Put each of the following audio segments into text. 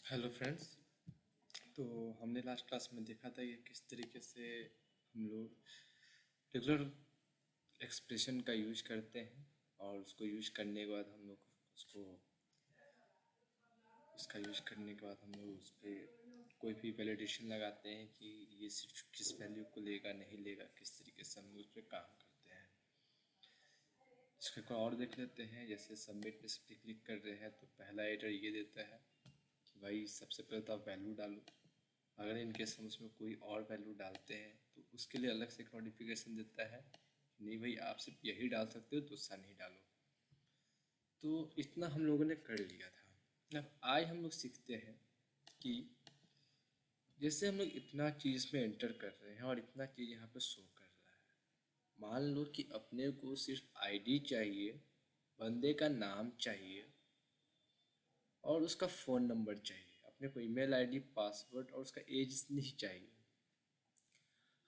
Hello friends. तो हमने last class में देखा था कि किस तरीके से हम लोग रेगुलर एक्सप्रेशन का यूज करते हैं और उसको यूज करने के बाद हम लोग उसको उसका यूज करने के बाद हम लोग उस पर कोई भी वैलिडेशन लगाते हैं कि ये सिर्फ किस वैल्यू को लेगा नहीं लेगा, किस तरीके से हम लोग उस पर काम करते हैं। इसको एक और देख लेते हैं। जैसे सबमिट पे क्लिक कर रहे हैं तो पहला एरर ये देता है कि भाई सबसे पहले तो आप वैल्यू डालो। अगर इन केस हम उसमें कोई और वैल्यू डालते हैं तो उसके लिए अलग से एक नोटिफिकेशन देता है, नहीं भाई आप सिर्फ यही डाल सकते हो, दूसरा नहीं डालो। तो इतना हम लोगों ने कर लिया था। अब आज हम लोग सीखते हैं कि जैसे हम लोग इतना चीज़ में एंटर कर रहे हैं और इतना चीज़ यहाँ पे शो कर रहा है। मान लो कि अपने को सिर्फ आईडी चाहिए, बंदे का नाम चाहिए और उसका फ़ोन नंबर चाहिए। अपने को ईमेल आईडी, पासवर्ड और उसका एज नहीं चाहिए।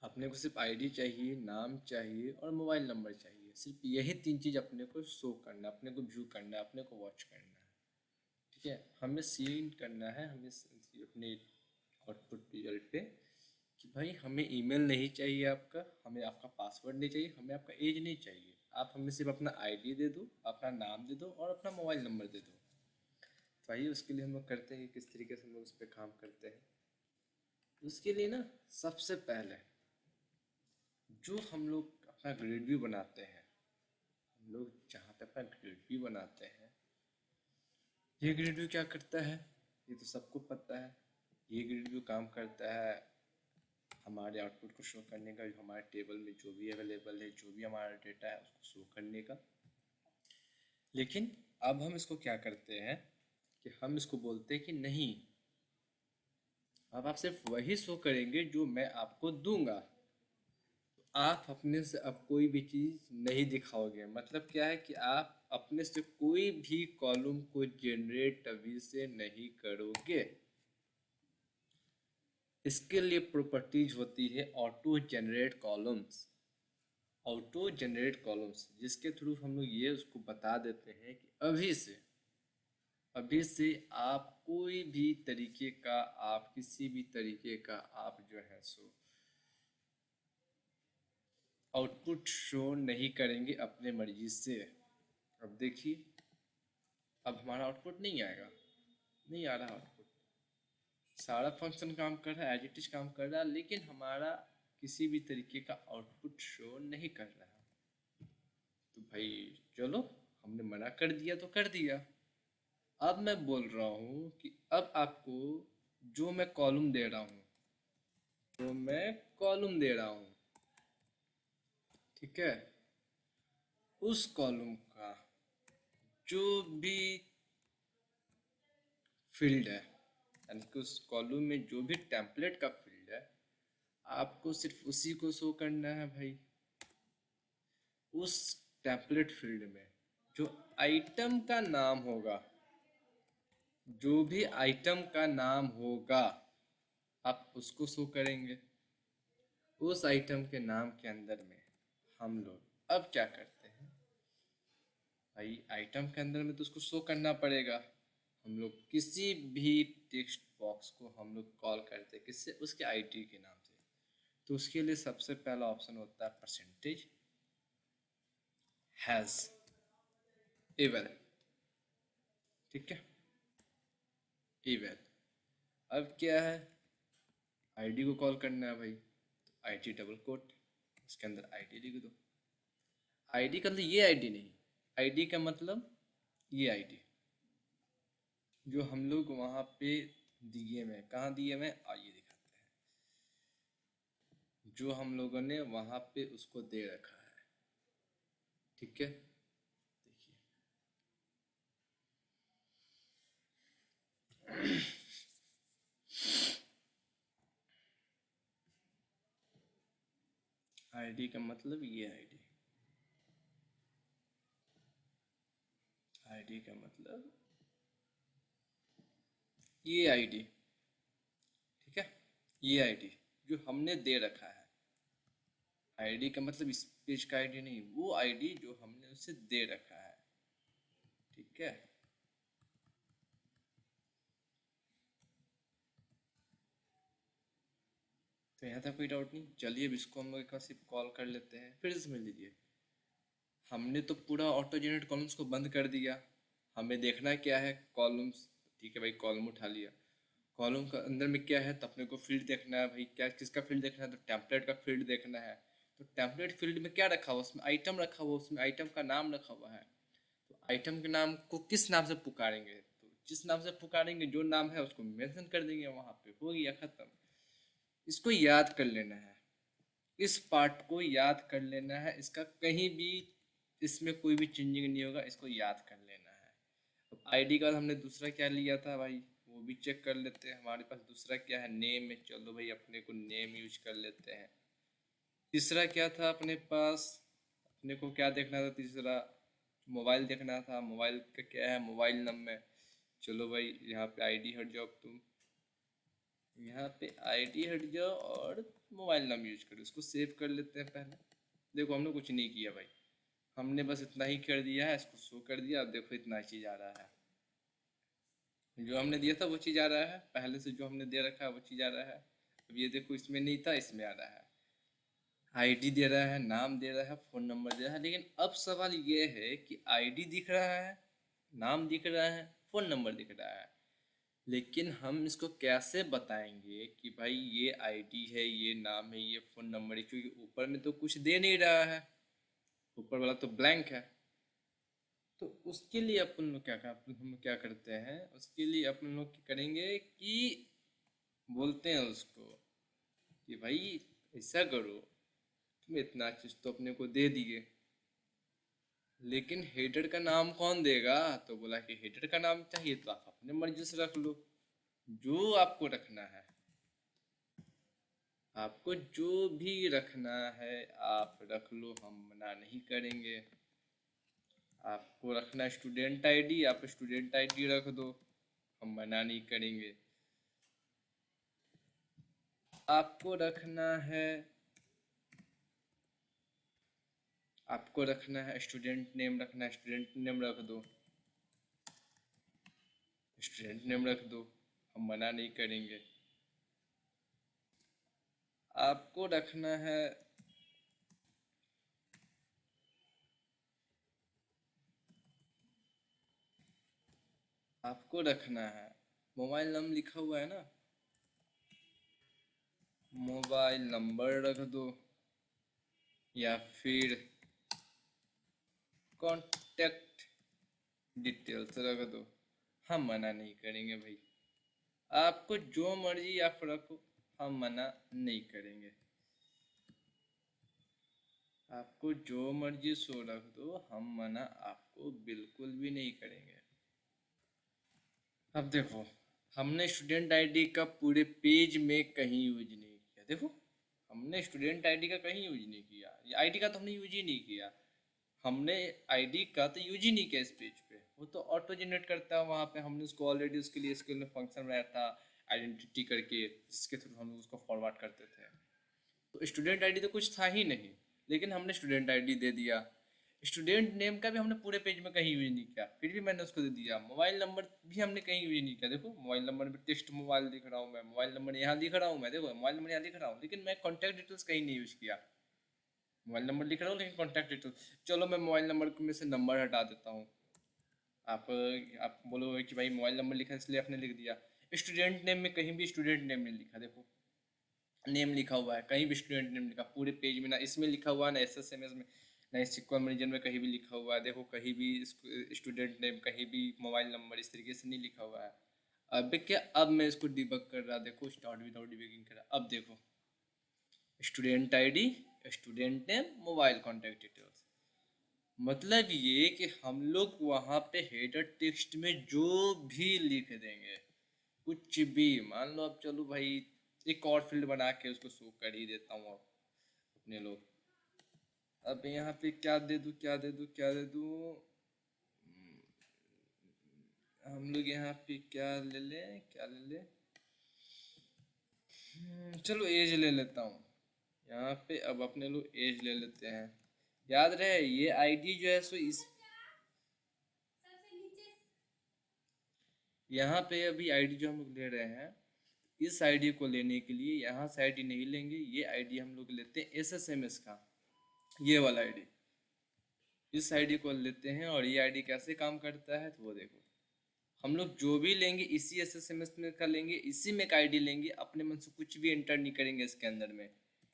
अपने को सिर्फ आईडी चाहिए, नाम चाहिए और मोबाइल नंबर चाहिए। सिर्फ यही तीन चीज़ अपने को शो करना, अपने को व्यू करना, अपने को वॉच करना है। ठीक है, हमें सीन करना है, हमें अपने आउटपुट रिजल्ट पे कि भाई हमें ईमेल नहीं चाहिए आपका, हमें आपका पासवर्ड नहीं चाहिए, हमें आपका एज नहीं चाहिए। आप हमें सिर्फ अपना आईडी दे दो, अपना नाम दे दो और अपना मोबाइल नंबर दे दो। तो आइए उसके लिए हम लोग करते हैं कि किस तरीके से हम लोग उस पर काम करते हैं। उसके लिए ना सबसे पहले जो हम लोग अपना ग्रेड व्यू बनाते हैं, हम लोग जहाँ पे अपना ग्रेड व्यू बनाते हैं, ये ग्रेड व्यू क्या करता है ये तो सबको पता है। ये ग्रेड व्यू काम करता है हमारे आउटपुट को शो करने का, जो हमारे टेबल में जो भी अवेलेबल है, जो भी हमारा डेटा है उसको शो करने का। लेकिन अब हम इसको क्या करते हैं कि हम इसको बोलते हैं कि नहीं, अब आप सिर्फ वही शो करेंगे जो मैं आपको दूंगा। आप अपने से अब कोई भी चीज़ नहीं दिखाओगे। मतलब क्या है कि आप अपने से कोई भी कॉलम को जनरेट अभी से नहीं करोगे। इसके लिए प्रॉपर्टीज होती है auto generate columns. Auto generate columns जिसके थ्रू हम लोग ये उसको बता देते हैं कि अभी से आप कोई भी तरीके का, आप किसी भी तरीके का आप जो है सो आउटपुट शो नहीं करेंगे अपने मर्जी से। अब देखिए, अब हमारा आउटपुट नहीं आएगा, नहीं आ रहा आउटपुट। सारा फंक्शन काम कर रहा है, एज इट इज काम कर रहा है, लेकिन हमारा किसी भी तरीके का आउटपुट शो नहीं कर रहा। तो भाई चलो, हमने मना कर दिया तो कर दिया। अब मैं बोल रहा हूँ कि अब आपको जो मैं कॉलम दे रहा हूँ, जो मैं कॉलम दे रहा हूँ, ठीक है, उस कॉलम का जो भी फील्ड है, यानी कि उस कॉलम में जो भी टेम्पलेट का फील्ड है, आपको सिर्फ उसी को शो करना है भाई। उस टेम्पलेट फील्ड में जो आइटम का नाम होगा, जो भी आइटम का नाम होगा, आप उसको शो करेंगे। उस आइटम के नाम के अंदर में हम लोग अब क्या करते हैं भाई, आइटम के अंदर में तो उसको शो करना पड़ेगा। हम लोग किसी भी टेक्स्ट बॉक्स को हम लोग कॉल करते हैं किससे, उसके आईडी के नाम से। तो उसके लिए सबसे पहला ऑप्शन होता है परसेंटेज हैज इवन। ठीक है, इवन। अब क्या है, आईडी को कॉल करना है भाई, तो आईडी डबल कोट, उसके अंदर आईडी लिख दो। आईडी का मतलब ये आईडी नहीं, आईडी का मतलब ये आईडी जो हम लोग वहाँ पे दिए में, कहाँ दिए में आइए दिखाते हैं, जो हम लोगों ने वहाँ पे उसको दे रखा है। ठीक है, देखिए, आईडी का मतलब ये आईडी, आईडी का मतलब ये आईडी। ठीक है, ये आईडी जो हमने दे रखा है। आईडी का मतलब इस पेज का आईडी नहीं, वो आईडी जो हमने उसे दे रखा है। ठीक है, तो यहाँ तक कोई डाउट नहीं। चलिए अब इसको हम लोग एक बार सिर्फ कॉल कर लेते हैं, फिर से समझ लीजिए। हमने तो पूरा ऑटो जनरेट कॉलम्स को बंद कर दिया। हमें देखना क्या है, कॉलम्स। ठीक है भाई, कॉलम उठा लिया। कॉलम का अंदर में क्या है, तो अपने को फील्ड देखना है भाई, क्या किसका फील्ड देखना है, तो टेम्पलेट का फील्ड देखना है। तो टेम्पलेट फील्ड में क्या रखा हुआ, उसमें आइटम रखा हुआ, उसमें आइटम का नाम रखा हुआ है। तो आइटम के नाम को किस नाम से पुकारेंगे, तो जिस नाम से पुकारेंगे जो नाम है उसको मेंशन कर देंगे, वहां पे हो गया खत्म। इसको याद कर लेना है, इस पार्ट को याद कर लेना है, इसका कहीं भी इसमें कोई भी चेंजिंग नहीं होगा, इसको याद कर लेना है। अब आईडी का हमने दूसरा क्या लिया था भाई, वो भी चेक कर लेते हैं। हमारे पास दूसरा क्या है, नेम है। चलो भाई अपने को नेम यूज कर लेते हैं। तीसरा क्या था अपने पास, अपने को क्या देखना था तीसरा, मोबाइल देखना था। मोबाइल का क्या है, मोबाइल नंबर। चलो भाई यहाँ पे आईडी हट जाओ, अब तुम यहाँ पे आईडी हट जाओ और मोबाइल नंबर यूज करो। इसको सेव कर लेते हैं पहले। देखो हमने कुछ नहीं किया भाई, हमने बस इतना ही कर दिया है, इसको शो कर दिया। अब देखो इतना चीज़ आ रहा है, जो हमने दिया था वो चीज़ आ रहा है, पहले से जो हमने दे रखा है वो चीज़ आ रहा है। अब ये देखो इसमें नहीं था, इसमें आ रहा है। आईडी दे रहा है, नाम दे रहा है, फ़ोन नंबर दे रहा है। लेकिन अब सवाल ये है कि आईडी दिख रहा है, नाम दिख रहा है, फ़ोन नंबर दिख रहा है, लेकिन हम इसको कैसे बताएंगे कि भाई ये आईडी है, ये नाम है, ये फ़ोन नंबर है, क्योंकि ऊपर में तो कुछ दे नहीं रहा है, ऊपर वाला तो ब्लैंक है। तो उसके लिए अपन लोग हम क्या करते हैं, उसके लिए अपन लोग क्या करेंगे कि बोलते हैं उसको कि भाई ऐसा करो, तुम इतना चीज़ तो अपने को दे दिए, लेकिन हेडर का नाम कौन देगा। तो बोला कि हेडर का नाम चाहिए तो आप अपने मर्जी से रख लो, जो आपको रखना है। आपको जो भी रखना है आप रख लो, हम मना नहीं करेंगे। आपको रखना है स्टूडेंट आईडी, आप स्टूडेंट आईडी रख दो, हम मना नहीं करेंगे। आपको रखना है, आपको रखना है स्टूडेंट नेम, रखना है स्टूडेंट नेम रख दो, स्टूडेंट नेम रख दो, हम मना नहीं करेंगे। आपको रखना है, आपको रखना है मोबाइल नंबर लिखा हुआ है ना, मोबाइल नंबर रख दो, या फिर कॉन्टेक्ट डिटेल्स रख दो, हम मना नहीं करेंगे भाई। आपको जो मर्जी आप रखो, हम मना नहीं करेंगे। आपको जो मर्जी सो रख दो, हम मना आपको बिल्कुल भी नहीं करेंगे। अब देखो, हमने स्टूडेंट आईडी का पूरे पेज में कहीं यूज नहीं किया। देखो हमने स्टूडेंट आईडी का कहीं यूज नहीं किया, आईडी का तो हमने यूज ही नहीं किया। हमने आईडी का तो यूज ही नहीं किया इस पेज पे, वो तो ऑटो जनरेट करता है वहाँ पे। हमने उसको ऑलरेडी उसके लिए स्किल में फंक्शन बनाया था आइडेंटिटी करके, जिसके थ्रू हम लोग उसको फॉरवर्ड करते थे। तो स्टूडेंट आईडी तो कुछ था ही नहीं, लेकिन हमने स्टूडेंट आईडी दे दिया। स्टूडेंट नेम का भी हमने पूरे पेज में कहीं यूज नहीं किया, फिर भी मैंने उसको दे दिया। मोबाइल नंबर भी हमने कहीं यूज नहीं किया। देखो मोबाइल नंबर में टेक्स्ट मोबाइल दिख रहा हूँ मैं, मोबाइल नंबर यहाँ दिख रहा हूँ मैं, देखो मोबाइल नंबर यहाँ दिख रहा हूँ, लेकिन मैं कॉन्टैक्ट डिटेल्स कहीं नहीं यूज किया। मोबाइल नंबर लिख रहा हूँ लेकिन कॉन्टैक्ट डिटेल्स, चलो मैं मोबाइल नंबर में से नंबर हटा देता हूँ। आप आप बोलोगे कि भाई मोबाइल नंबर लिखा इसलिए आपने लिख दिया। स्टूडेंट नेम में कहीं भी स्टूडेंट नेम नहीं लिखा, देखो नेम लिखा हुआ है, कहीं भी स्टूडेंट नेम लिखा पूरे पेज में, ना इसमें लिखा हुआ है, ना SSMS में, ना सिक्वल मरीजन में कहीं भी लिखा हुआ है। देखो कहीं भी स्टूडेंट नेम, कहीं भी मोबाइल नंबर इस तरीके से नहीं लिखा हुआ है। अब क्या, अब मैं इसको डिबग कर रहा, देखो स्टार्ट विदाउट डिबगिंग कर रहा। अब देखो student ID, student name, mobile contact details, मतलब ये कि हम लोग वहाँ पे हेडर टेक्स्ट में जो भी लिख देंगे, कुछ भी मान लो। अब चलो भाई एक और फील्ड बना के उसको शो कर ही देता हूँ अपने लोग। अब यहाँ पे क्या दे दूँ, क्या दे दूँ, क्या दे दूँ, हम लोग यहाँ पे क्या ले लें, क्या ले लें, चलो एज ले लेता हूँ यहाँ पे। अब अपने लोग एज ले लेते हैं। याद रहे ये आईडी जो है सो इस यहाँ पे अभी आईडी जो हम लोग ले रहे हैं, इस आईडी को लेने के लिए यहाँ से आईडी नहीं लेंगे, ये आईडी हम लोग लेते हैं SSMS का, ये वाला आईडी, इस आईडी को लेते हैं। और ये आईडी कैसे काम करता है तो वो देखो, हम लोग जो भी लेंगे इसी SSMS में का लेंगे, इसी में एक आईडी लेंगे, अपने मन से कुछ भी एंटर नहीं करेंगे इसके अंदर में,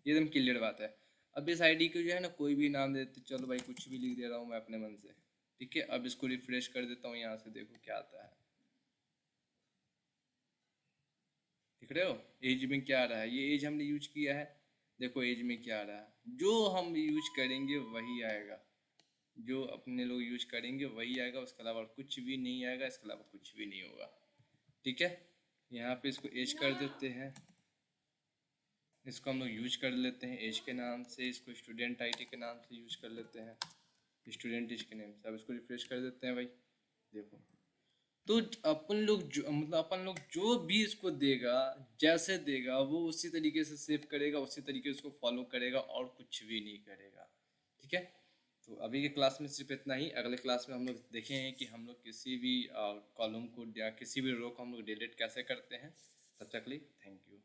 ये एकदम क्लियर बात है। अब इस आईडी को जो है ना कोई भी नाम देते, चलो भाई कुछ भी लिख दे रहा हूँ मैं अपने मन से, ठीक है। अब इसको रिफ्रेश कर देता हूँ, यहाँ से देखो क्या आता है, देख रहे हो एज में क्या आ रहा है, ये एज हमने यूज किया है, देखो एज में क्या आ रहा है, जो हम यूज करेंगे वही आएगा, जो अपने लोग यूज करेंगे वही आएगा, उसके अलावा और कुछ भी नहीं आएगा, इसके अलावा कुछ भी नहीं होगा, ठीक है। यहाँ पे इसको एज कर देते हैं, इसको हम लोग यूज कर लेते हैं एज के नाम से, इसको स्टूडेंट आईडी के नाम से यूज कर लेते हैं, स्टूडेंट एज के नाम से। अब इसको रिफ्रेश कर देते हैं भाई, देखो तो अपन लोग जो मतलब अपन लोग जो भी इसको देगा, जैसे देगा वो उसी तरीके से सेव करेगा, उसी तरीके से उसको फॉलो करेगा और कुछ भी नहीं करेगा, ठीक है। तो अभी के क्लास में सिर्फ इतना ही, अगले क्लास में हम लोग देखेंगे कि हम लोग किसी भी कॉलम को या किसी भी रो को हम लोग डिलीट कैसे करते हैं। तब तक के लिए थैंक यू।